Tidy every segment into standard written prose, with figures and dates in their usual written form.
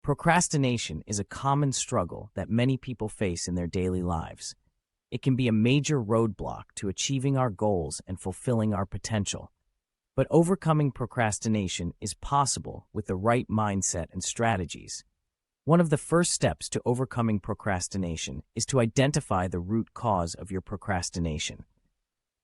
Procrastination is a common struggle that many people face in their daily lives. It can be a major roadblock to achieving our goals and fulfilling our potential. But overcoming procrastination is possible with the right mindset and strategies. One of the first steps to overcoming procrastination is to identify the root cause of your procrastination.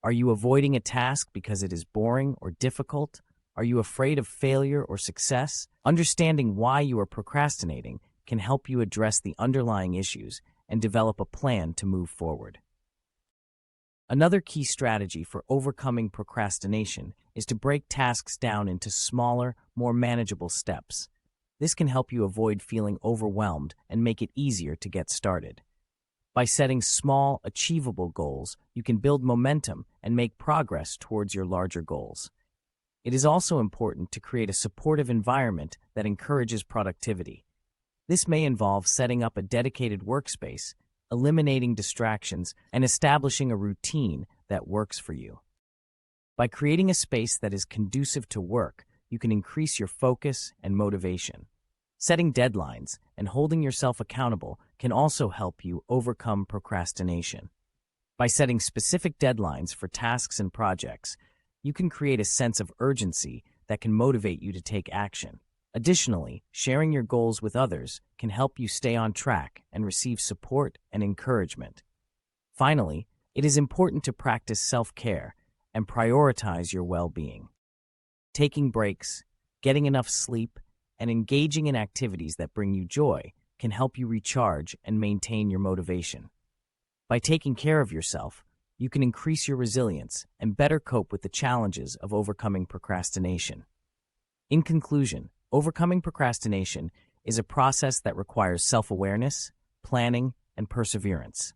Are you avoiding a task because it is boring or difficult? Are you afraid of failure or success? Understanding why you are procrastinating can help you address the underlying issues and develop a plan to move forward. Another key strategy for overcoming procrastination is to break tasks down into smaller, more manageable steps. This can help you avoid feeling overwhelmed and make it easier to get started. By setting small, achievable goals, you can build momentum and make progress towards your larger goals. It is also important to create a supportive environment that encourages productivity. This may involve setting up a dedicated workspace, eliminating distractions, and establishing a routine that works for you. By creating a space that is conducive to work, you can increase your focus and motivation. Setting deadlines and holding yourself accountable can also help you overcome procrastination. By setting specific deadlines for tasks and projects, you can create a sense of urgency that can motivate you to take action. Additionally, sharing your goals with others can help you stay on track and receive support and encouragement. Finally, it is important to practice self-care and prioritize your well-being. Taking breaks, getting enough sleep, and engaging in activities that bring you joy can help you recharge and maintain your motivation. By taking care of yourself, you can increase your resilience and better cope with the challenges of overcoming procrastination. In conclusion, overcoming procrastination is a process that requires self-awareness, planning, and perseverance.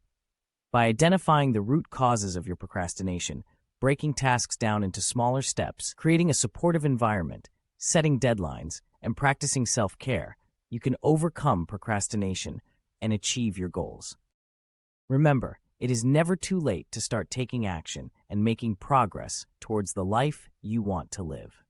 By identifying the root causes of your procrastination, breaking tasks down into smaller steps, creating a supportive environment, setting deadlines, and practicing self-care, you can overcome procrastination and achieve your goals. Remember, it is never too late to start taking action and making progress towards the life you want to live.